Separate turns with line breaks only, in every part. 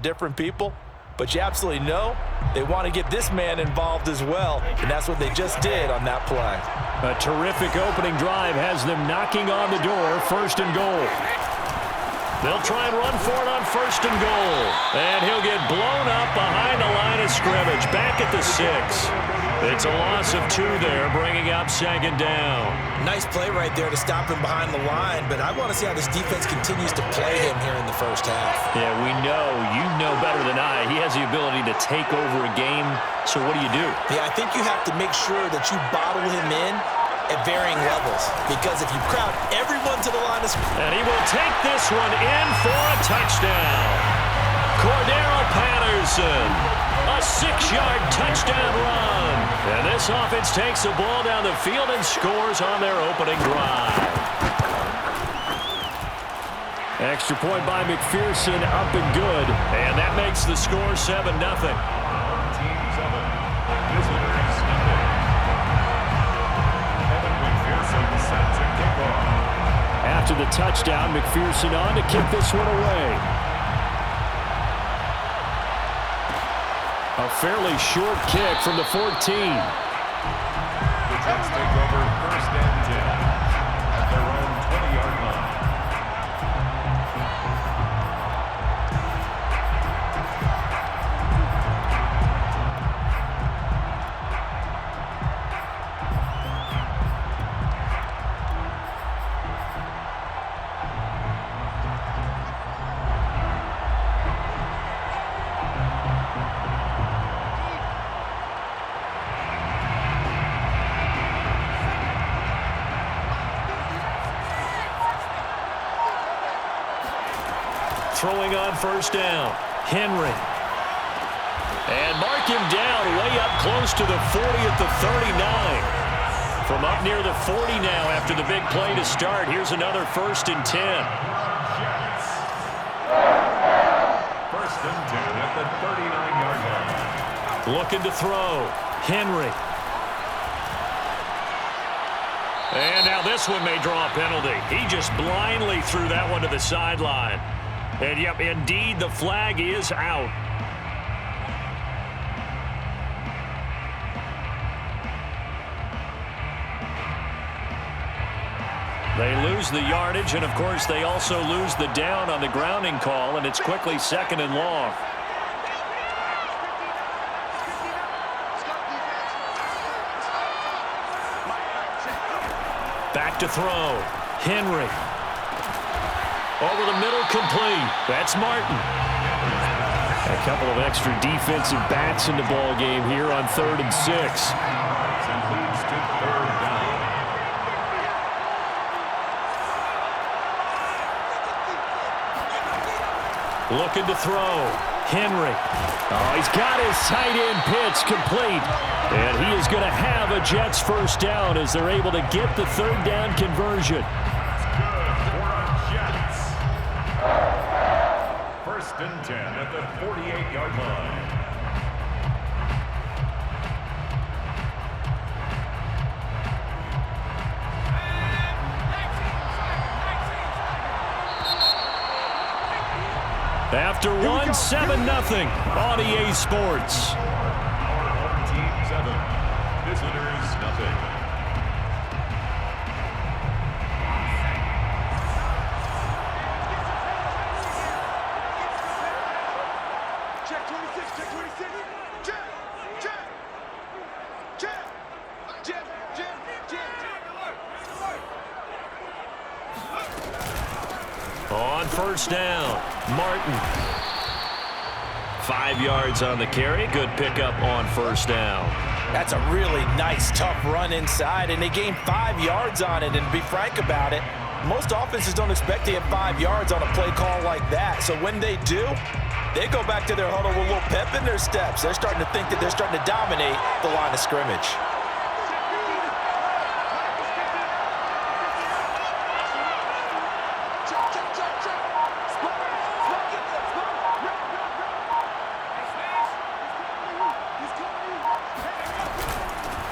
different people, but you absolutely know they want to get this man involved as well, and that's what they just did on that play.
A terrific opening drive has them knocking on the door, 1st and goal. They'll try and run for it on 1st and goal. And he'll get blown up behind the line of scrimmage, back at the 6. It's a loss of 2 there, bringing up 2nd down.
Nice play right there to stop him behind the line, but I want to see how this defense continues to play him here in the first half.
Yeah, you know better than I. He has the ability to take over a game, so what do you do?
Yeah, I think you have to make sure that you bottle him in at varying levels, because if you crowd everyone to the line of scrimmage.
And he will take this one in for a touchdown. Cordero Patterson, a 6-yard touchdown run. And this offense takes the ball down the field and scores on their opening drive. Extra point by McPherson, up and good. And that makes the score 7-0.
Team 7, visitors nothing. Evan McPherson set to kick off.
After the touchdown, McPherson on to kick this one away. A fairly short kick from the 14.
The Jets take over 1st and 10 at their own 20-yard line.
Throwing on 1st down, Henry. And mark him down way up close to the 40 at the 39. From up near the 40 now after the big play to start. Here's another 1st and 10.
1st and 10 at the 39-yard line.
Looking to throw, Henry. And now this one may draw a penalty. He just blindly threw that one to the sideline. And, yep, indeed, the flag is out. They lose the yardage, and, of course, they also lose the down on the grounding call, and it's quickly 2nd and long. Back to throw. Henry. Over the middle, complete. That's Martin. A couple of extra defensive bats in the ball game here on 3rd and 6.
And leads to 3rd down.
Looking to throw. Henry. Oh, he's got his tight end pitch complete. And he is going to have a Jets 1st down as they're able to get the 3rd down conversion.
1st and 10 at the 48-yard line.
After 1, 7-0 on EA Sports.
Our home team 7, visitors nothing.
On 1st down, Martin. 5 yards on the carry. Good pickup on 1st down.
That's a really nice, tough run inside, and they gained 5 yards on it. And to be frank about it, most offenses don't expect to get 5 yards on a play call like that. So when they do, they go back to their huddle with a little pep in their steps. They're starting to think that they're starting to dominate the line of scrimmage.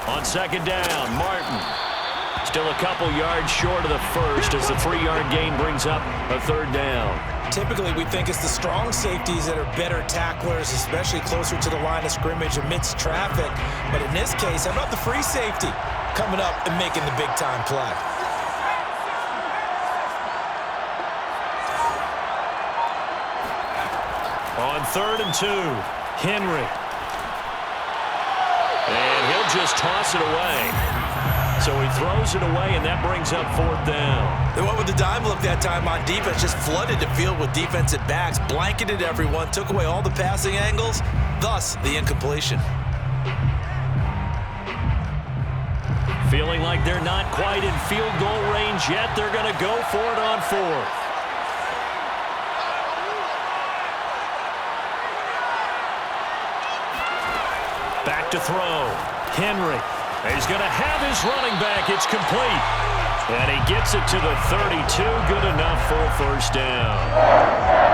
On 2nd down, Martin. Still a couple yards short of the 1st as the 3-yard gain brings up a 3rd down.
Typically, we think it's the strong safeties that are better tacklers, especially closer to the line of scrimmage amidst traffic. But in this case, how about the free safety coming up and making the big-time play?
On 3rd and 2, Henry. And he'll just toss it away. So he throws it away, and that brings up 4th down.
They went with the dime look that time on defense, just flooded the field with defensive backs, blanketed everyone, took away all the passing angles, thus the incompletion.
Feeling like they're not quite in field goal range yet, they're going to go for it on 4th. Back to throw. Henry. He's going to have his running back. It's complete. And he gets it to the 32. Good enough for a first down.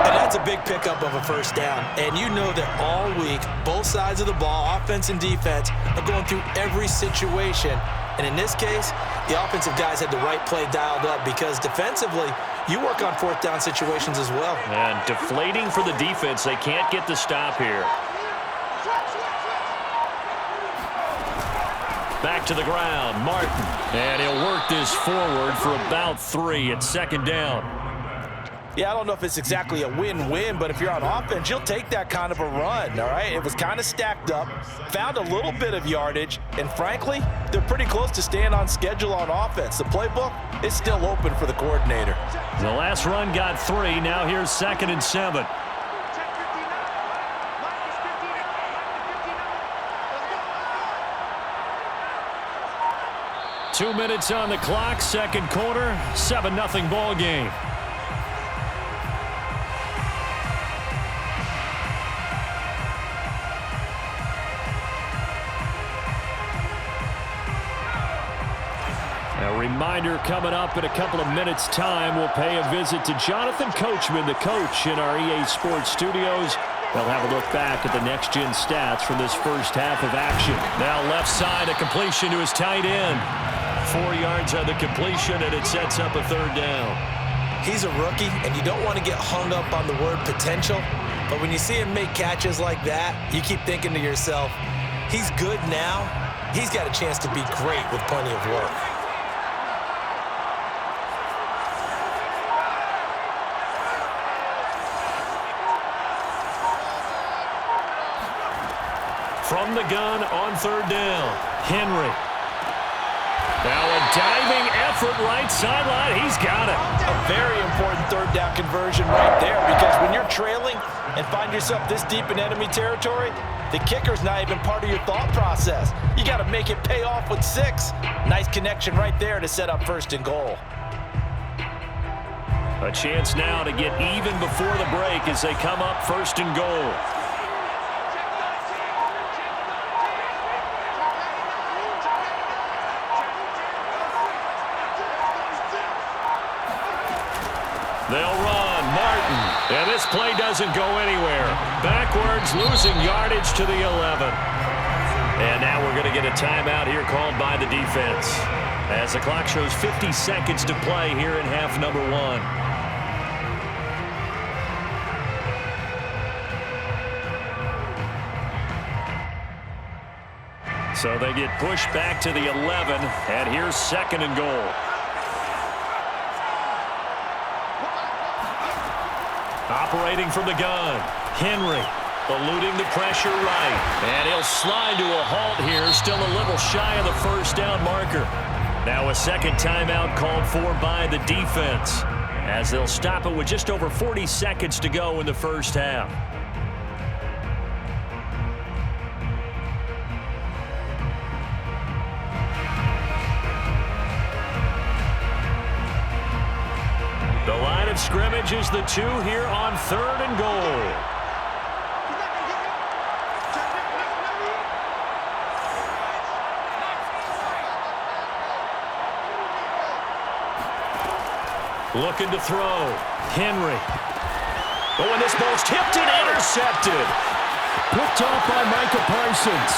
And that's a big pickup of a first down. And you know that all week, both sides of the ball, offense and defense, are going through every situation. And in this case, the offensive guys had the right play dialed up because defensively, you work on 4th down situations as well.
And deflating for the defense. They can't get the stop here. Back to the ground, Martin. And he'll work this forward for about 3 at 2nd down.
Yeah, I don't know if it's exactly a win-win, but if you're on offense, you'll take that kind of a run, all right? It was kind of stacked up, found a little bit of yardage, and frankly, they're pretty close to staying on schedule on offense. The playbook is still open for the coordinator.
The last run got 3. Now here's 2nd and 7. 2 minutes on the clock, 2nd quarter, 7-0 ball game. A reminder coming up in a couple of minutes' time. We'll pay a visit to Jonathan Coachman, the coach in our EA Sports studios. They'll have a look back at the next-gen stats from this first half of action. Now left side, a completion to his tight end. 4 yards on the completion, and it sets up a 3rd down.
He's a rookie, and you don't want to get hung up on the word potential, but when you see him make catches like that, you keep thinking to yourself, he's good now. He's got a chance to be great with plenty of work.
From the gun on 3rd down, Henry. Now a diving effort right sideline. He's got it.
A very important 3rd down conversion right there, because when you're trailing and find yourself this deep in enemy territory, the kicker's not even part of your thought process. You got to make it pay off with 6. Nice connection right there to set up 1st and goal.
A chance now to get even before the break as they come up 1st and goal. They'll run. Martin. And this play doesn't go anywhere. Backwards, losing yardage to the 11. And now we're going to get a timeout here called by the defense, as the clock shows 50 seconds to play here in half number 1. So they get pushed back to the 11, and here's 2nd and goal. Operating from the gun, Henry eluding the pressure right. And he'll slide to a halt here, still a little shy of the 1st down marker. Now a 2nd timeout called for by the defense, as they'll stop it with just over 40 seconds to go in the first half. The line of scrimmage is the 2 here on 3rd and goal. Looking to throw. Henry. Oh, and this ball's tipped and intercepted. Picked off by Micah Parsons.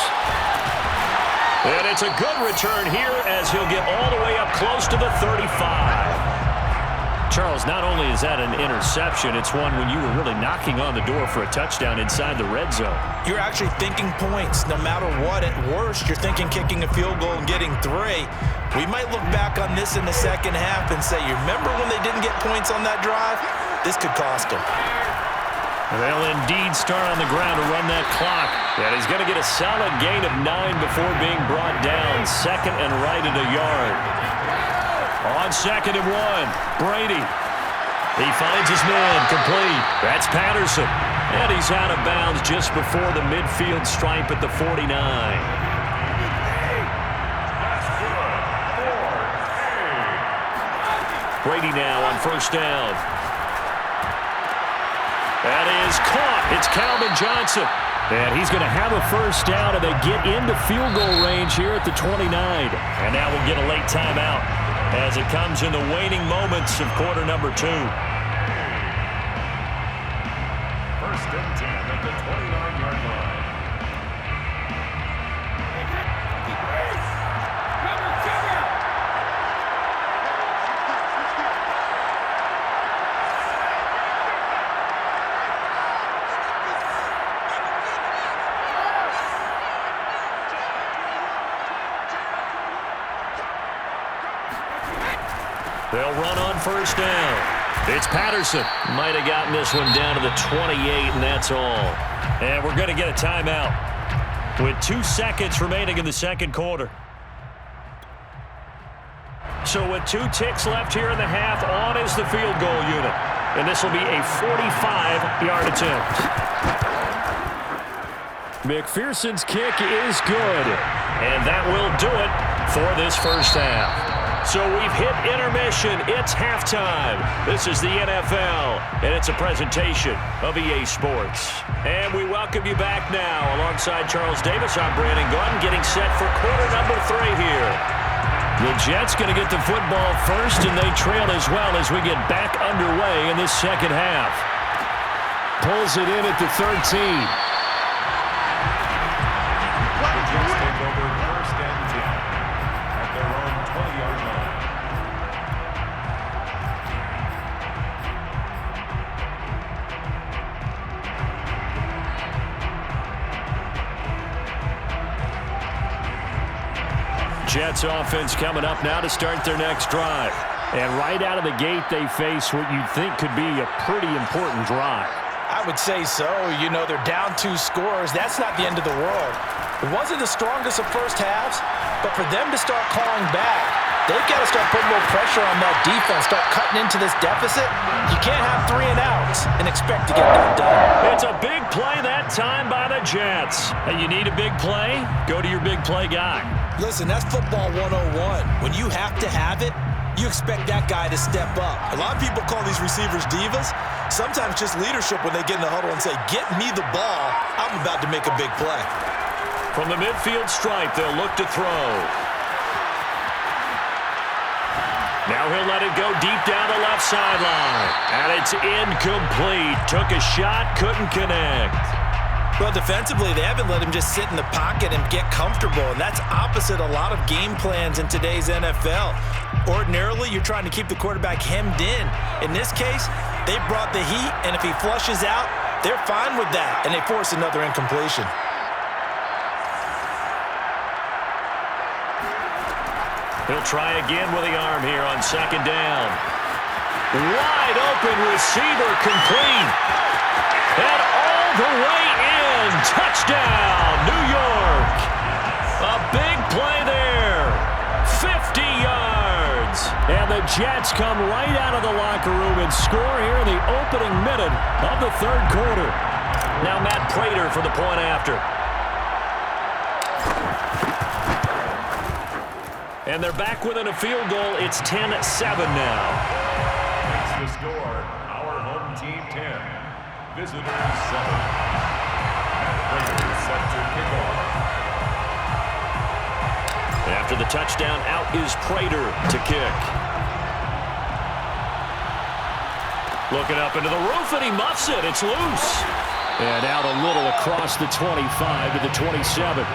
And it's a good return here as he'll get all the way up close to the 35. Charles, not only is that an interception, it's one when you were really knocking on the door for a touchdown inside the red zone.
You're actually thinking points no matter what. At worst, you're thinking kicking a field goal and getting 3. We might look back on this in the second half and say, you remember when they didn't get points on that drive? This could cost them.
They'll indeed start on the ground to run that clock. And he's going to get a solid gain of 9 before being brought down. Second and right at a yard. On 2nd and 1, Brady. He finds his man, complete. That's Patterson. And he's out of bounds just before the midfield stripe at the 49. Brady now on 1st down. That is caught. It's Calvin Johnson. And he's going to have a 1st down, and they get into field goal range here at the 29. And now we'll get a late timeout as it comes in the waning moments of quarter number 2.
1st and 10 at the 29-yard line.
They'll run on 1st down. It's Patterson. Might have gotten this one down to the 28, and that's all. And we're going to get a timeout with 2 seconds remaining in the 2nd quarter. So with 2 ticks left here in the half, on is the field goal unit. And this will be a 45-yard attempt. McPherson's kick is good. And that will do it for this 1st half. So we've hit intermission. It's halftime. This is the NFL, and it's a presentation of EA Sports. And we welcome you back now. Alongside Charles Davis, I'm Brandon Gordon, getting set for quarter number 3 here. The Jets going to get the football first, and they trail as well as we get back underway in this 2nd half. Pulls it in at the 13.
The Jets take over 1st and 10 at their own 20-yard line.
Jets offense coming up now to start their next drive. And right out of the gate, they face what you'd think could be a pretty important drive.
I would say so. You know, they're down 2 scores. That's not the end of the world. It wasn't the strongest of first halves, but for them to start clawing back, they've got to start putting a little pressure on that defense, start cutting into this deficit. You can't have 3 and outs and expect to get that done.
It's a big play that time by the Jets. And you need a big play? Go to your big play guy.
Listen, that's football 101. When you have to have it, you expect that guy to step up. A lot of people call these receivers divas. Sometimes just leadership when they get in the huddle and say, get me the ball. I'm about to make a big play.
From the midfield stripe, they'll look to throw. Now he'll let it go deep down the left sideline. And it's incomplete. Took a shot, couldn't connect.
Well, defensively, they haven't let him just sit in the pocket and get comfortable, and that's opposite a lot of game plans in today's NFL. Ordinarily, you're trying to keep the quarterback hemmed in. In this case, they brought the heat, and if he flushes out, they're fine with that, and they force another incompletion.
He'll try again with the arm here on 2nd down. Wide open receiver, complete. And all the way in. Touchdown, New York. A big play there. 50 yards. And the Jets come right out of the locker room and score here in the opening minute of the 3rd quarter. Now Matt Prater for the point after. And they're back within a field goal. It's 10-7 now.
That's the score. Our home team 10. Visitors 7. Raiders set to kick off.
After the touchdown, out is Prater to kick. Looking up into the roof, and he muffs it. It's loose. And out a little across the 25 to the 27.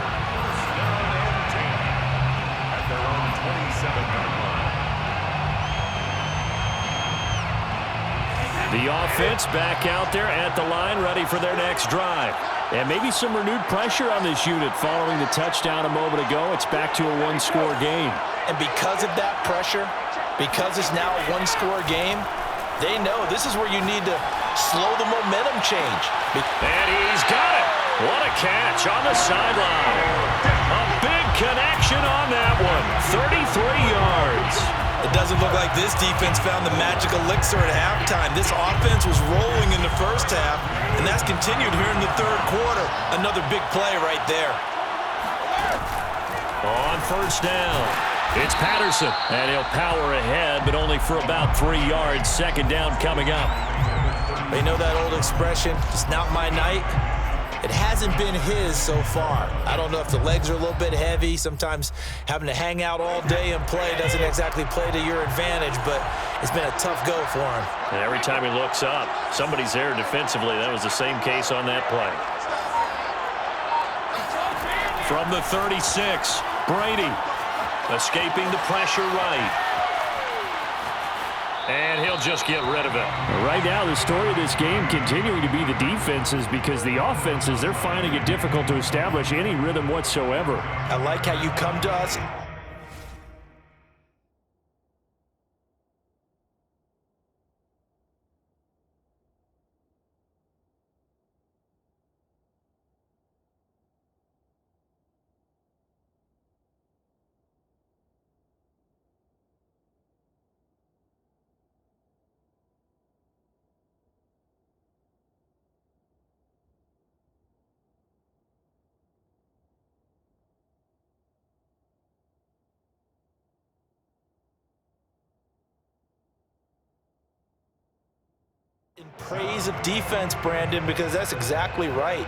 The offense back out there at the line, ready for their next drive. And maybe some renewed pressure on this unit following the touchdown a moment ago. It's back to a one-score game.
And because of that pressure, because it's now a one-score game, they know this is where you need to slow the momentum change.
And he's got it. What a catch on the sideline. A big connection on that one. 33 yards.
It doesn't look like this defense found the magic elixir at halftime. This offense was rolling in the first half, and that's continued here in the third quarter. Another big play right there.
On first down, it's Patterson, and he'll power ahead, but only for about 3 yards. Second down coming up.
They know that old expression, it's not my night. It hasn't been his so far. I don't know if the legs are a little bit heavy. Sometimes having to hang out all day and play doesn't exactly play to your advantage, but it's been a tough go for him.
And every time he looks up, somebody's there defensively. That was the same case on that play. From the 36, Brady escaping the pressure right. And he'll just get rid of it.
Right now, the story of this game continuing to be the defenses, because the offenses, they're finding it difficult to establish any rhythm whatsoever.
I like how you come to us. In praise of defense, Brandon, because that's exactly right.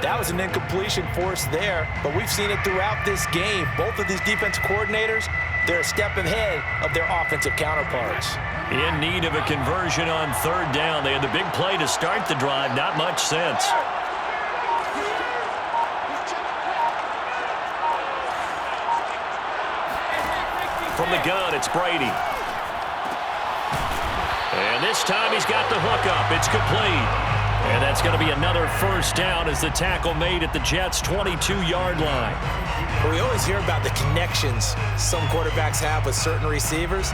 That was an incompletion forced there, but we've seen it throughout this game. Both of these defense coordinators, they're a step ahead of their offensive counterparts.
In need of a conversion on third down. They had the big play to start the drive. Not much sense. From the gun, it's Brady. And this time he's got the hook up. It's complete. And that's going to be another first down as the tackle made at the Jets' 22-yard line.
We always hear about the connections some quarterbacks have with certain receivers.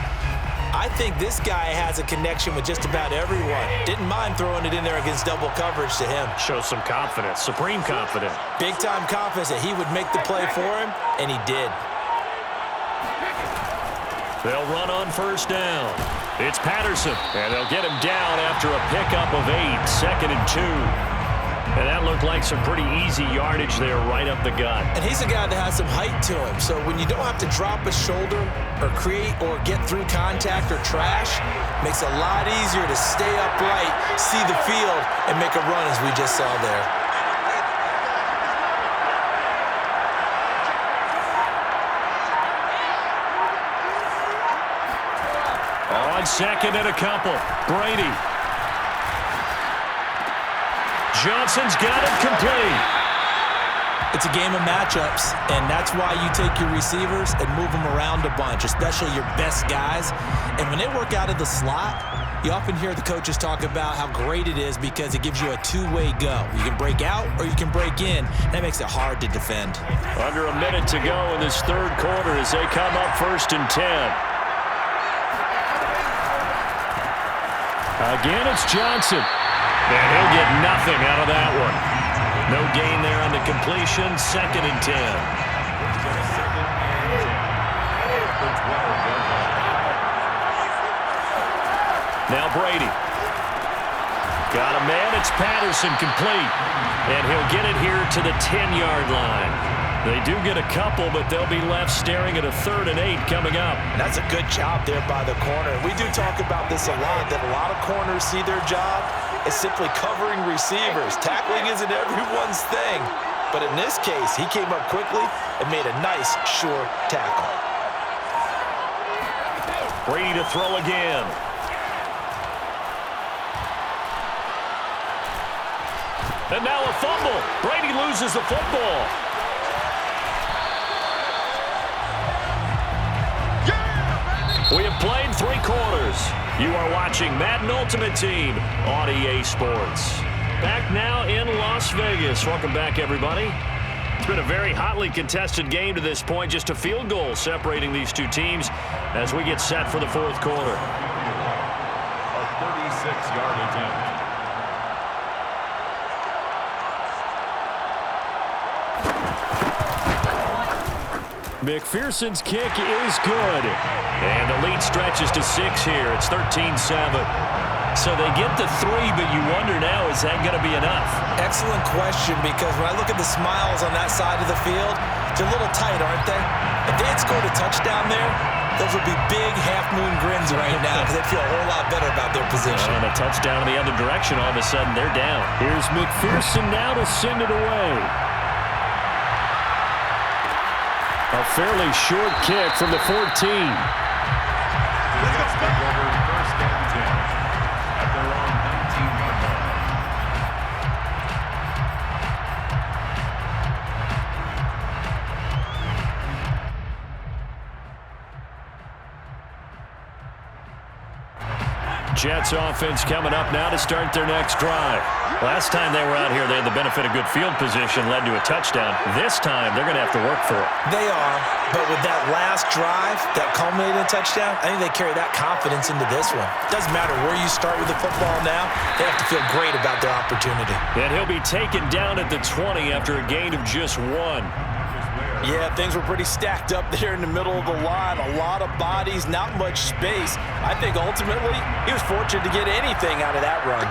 I think this guy has a connection with just about everyone. Didn't mind throwing it in there against double coverage to him.
Shows some confidence, supreme confidence.
Big-time confidence that he would make the play for him, and he did.
They'll run on first down. It's Patterson, and they'll get him down after a pickup of 8, 2nd and 2. And that looked like some pretty easy yardage there right up the gut.
And he's a guy that has some height to him, so when you don't have to drop a shoulder or create or get through contact or trash, makes it a lot easier to stay upright, see the field, and make a run as we just saw there.
On second and a couple, Brady. Johnson's got it complete.
It's a game of matchups, and that's why you take your receivers and move them around a bunch, especially your best guys. And when they work out of the slot, you often hear the coaches talk about how great it is because it gives you a two-way go. You can break out or you can break in. That makes it hard to defend.
Under a minute to go in this third quarter as they come up 1st and 10. Again, it's Johnson. And he'll get nothing out of that one. No gain there on the completion. 2nd and 10. Now Brady. Got a man. It's Patterson complete. And he'll get it here to the 10-yard line. They do get a couple, but they'll be left staring at a 3rd and 8 coming up.
And that's a good job there by the corner. We do talk about this a lot, that a lot of corners see their job as simply covering receivers. Tackling isn't everyone's thing. But in this case, he came up quickly and made a nice, sure tackle.
Brady to throw again. And now a fumble. Brady loses the football. We have played 3 quarters. You are watching Madden Ultimate Team on EA Sports. Back now in Las Vegas. Welcome back, everybody. It's been a very hotly contested game to this point. Just a field goal separating these two teams as we get set for the fourth quarter.
A 36-yard attempt.
McPherson's kick is good.
And the lead stretches to 6 here. It's 13-7. So they get to 3, but you wonder now, is that going to be enough?
Excellent question, because when I look at the smiles on that side of the field, they're a little tight, aren't they? If they had scored a touchdown there, those would be big half-moon grins right now because they'd feel a whole lot better about their position.
And a touchdown in the other direction, all of a sudden they're down.
Here's McPherson now to send it away. A fairly short kick from the 14.
Let's take over first and 10 at their own 19-yard line.
Jets offense coming up now to start their next drive.
Last time they were out here, they had the benefit of good field position, led to a touchdown. This time, they're going to have to work for it.
They are, but with that last drive that culminated in a touchdown, I think they carry that confidence into this one. Doesn't matter where you start with the football now, they have to feel great about their opportunity.
And he'll be taken down at the 20 after a gain of just 1.
Yeah, things were pretty stacked up there in the middle of the line. A lot of bodies, not much space. I think ultimately he was fortunate to get anything out of that run.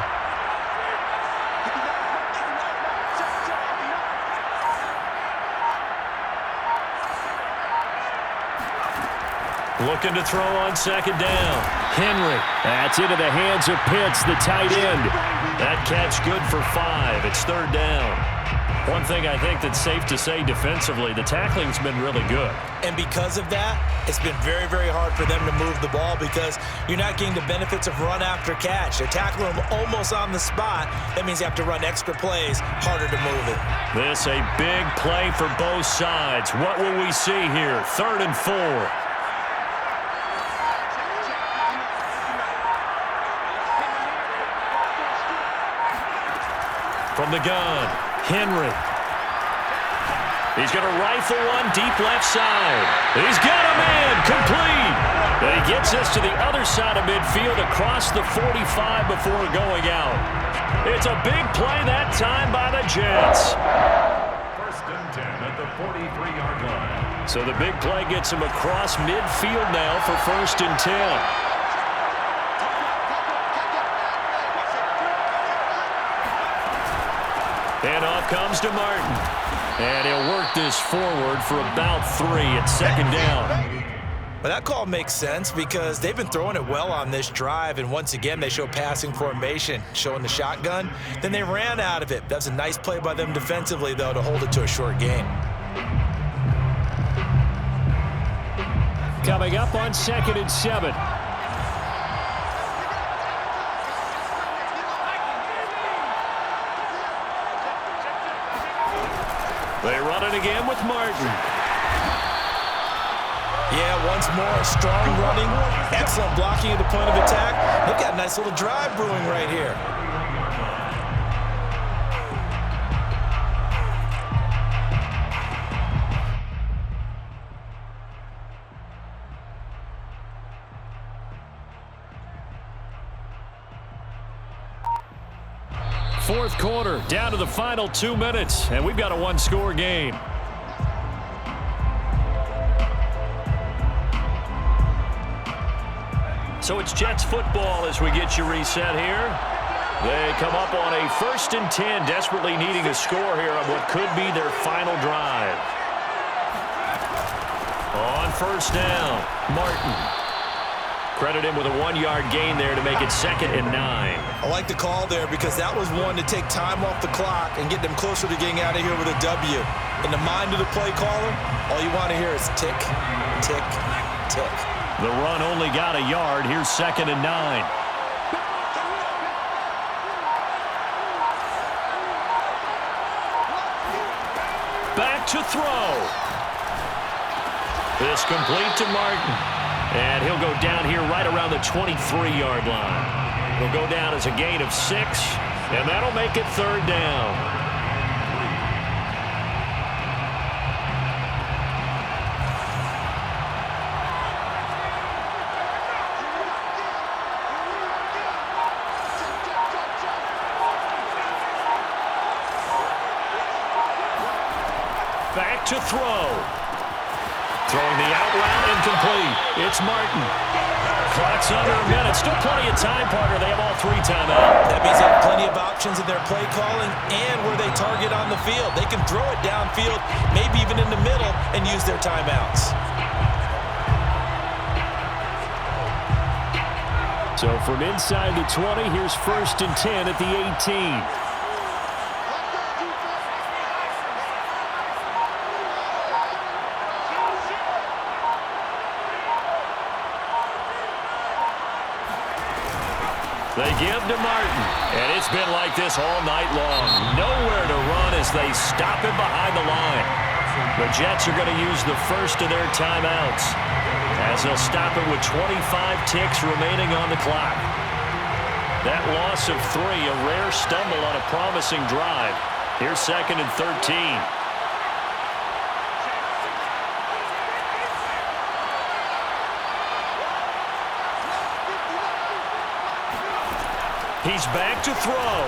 Looking to throw on second down.
Henry. That's into the hands of Pitts, the tight end.
That catch good for 5. It's third down. One thing I think that's safe to say defensively, the tackling's been really good.
And because of that, it's been very, very hard for them to move the ball because you're not getting the benefits of run after catch. They're tackling them almost on the spot. That means you have to run extra plays, harder to move it.
This a big play for both sides. What will we see here? 3rd and 4. From the gun, Henry. He's going to rifle one deep left side. He's got a man, complete. And he gets us to the other side of midfield across the 45 before going out. It's a big play that time by the Jets.
First and 10 at the 43-yard line.
So the big play gets him across midfield now for 1st and 10. And off comes to Martin. And he'll work this forward for about 3 at 2nd down.
Well, that call makes sense because they've been throwing it well on this drive, and once again, they show passing formation, showing the shotgun. Then they ran out of it. That's a nice play by them defensively, though, to hold it to a short gain.
Coming up on 2nd and 7.
They run it again with Martin.
Yeah, once more, strong running, excellent blocking at the point of attack. They've got a nice little drive brewing right here.
Fourth quarter, down to the final 2 minutes, and we've got a one-score game.
So it's Jets football as we get you reset here. They come up on a 1st and 10, desperately needing a score here on what could be their final drive. On 1st down, Martin. Credit him with a 1-yard gain there to make it 2nd and 9.
I like the call there because that was one to take time off the clock and get them closer to getting out of here with a W. In the mind of the play caller, all you want to hear is tick, tick, tick.
The run only got a yard. Here's 2nd and 9. Back to throw. This complete to Martin. And he'll go down here right around the 23-yard line. It'll go down as a gain of 6, and that'll make it 3rd down. Back to throw. Throwing the out route, incomplete. It's Martin. Clock's under a minute. Still plenty of time, partner. They have all 3 timeouts.
That means they have plenty of options in their play calling and where they target on the field. They can throw it downfield, maybe even in the middle, and use their timeouts.
So from inside the 20, here's 1st and 10 at the 18. They give to Martin, and it's been like this all night long. Nowhere to run as they stop him behind the line. The Jets are going to use the first of their timeouts as they'll stop it with 25 ticks remaining on the clock. That loss of 3, a rare stumble on a promising drive. Here's 2nd and 13. He's back to throw.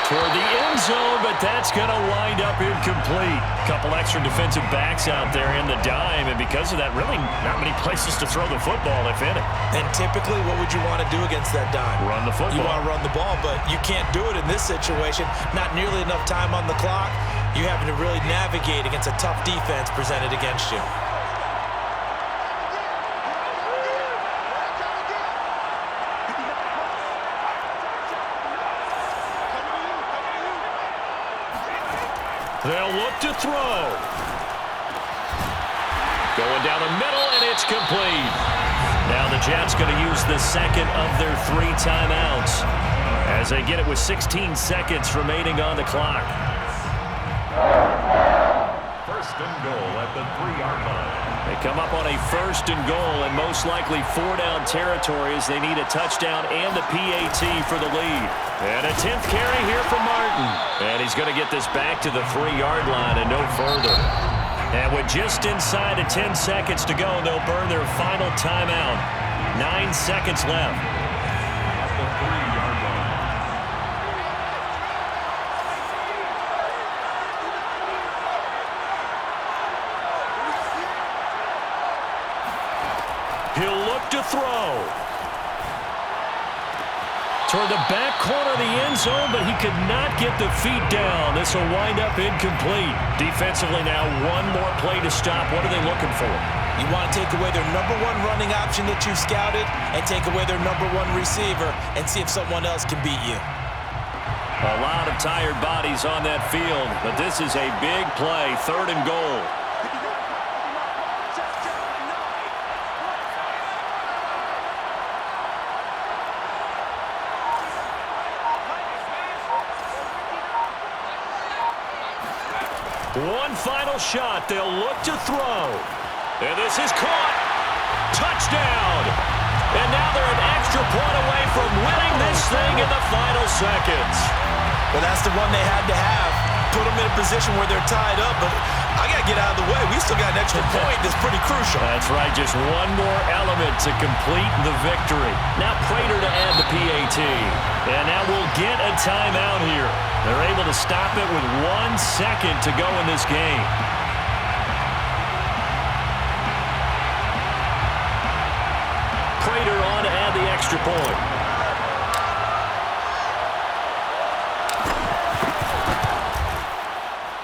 Toward the end zone, but that's going to wind up incomplete. Couple extra defensive backs out there in the dime, and because of that, really not many places to throw the football, if any.
And typically, what would you want to do against that dime?
Run the football.
You want to run the ball, but you can't do it in this situation. Not nearly enough time on the clock. You having to really navigate against a tough defense presented against you.
They'll look to throw. Going down the middle, and it's complete. Now the Jets going to use the 2nd of their 3 timeouts as they get it with 16 seconds remaining on the clock.
1st and goal at the 3-yard line.
They come up on a 1st and goal and most likely 4-down territory as they need a touchdown and the PAT for the lead. And a 10th carry here for Martin. And he's going to get this back to the 3-yard line and no further. And with just inside of 10 seconds to go, they'll burn their final timeout. 9 seconds left.
At the 3-yard line.
He'll look to throw. Toward the back corner of the end zone, but he could not get the feet down. This will wind up incomplete. Defensively now, 1 more play to stop. What are they looking for?
You want to take away their number 1 running option that you scouted and take away their number 1 receiver and see if someone else can beat you.
A lot of tired bodies on that field, but this is a big play, 3rd and goal. One final shot. They'll look to throw. And this is caught. Touchdown. And now they're an extra point away from winning this thing in the final seconds.
Well, that's the one they had to have. Put them in a position where they're tied up, but I got to get out of the way. We still got an extra point that's pretty crucial.
That's right. Just one more element to complete the victory. Now Prater to add the PAT. And now we'll get a timeout here. They're able to stop it with 1 second to go in this game. Prater on to add the extra point.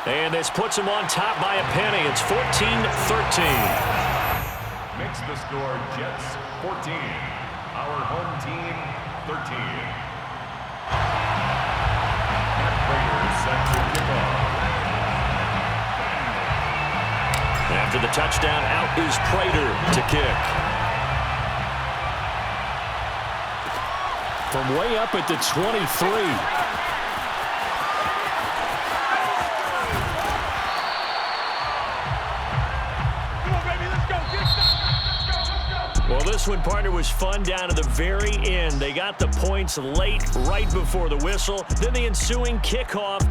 And this puts him on top by a penny. It's 14-13.
Makes the score Jets 14. Our home team 13. Matt Prater set to kick off.
After the touchdown, out is Prater to kick. From way up at the 23.
Come on, baby, let's go. Get it.
this one, partner, was fun down to the very end. They got the points late, right before the whistle. Then the ensuing kickoff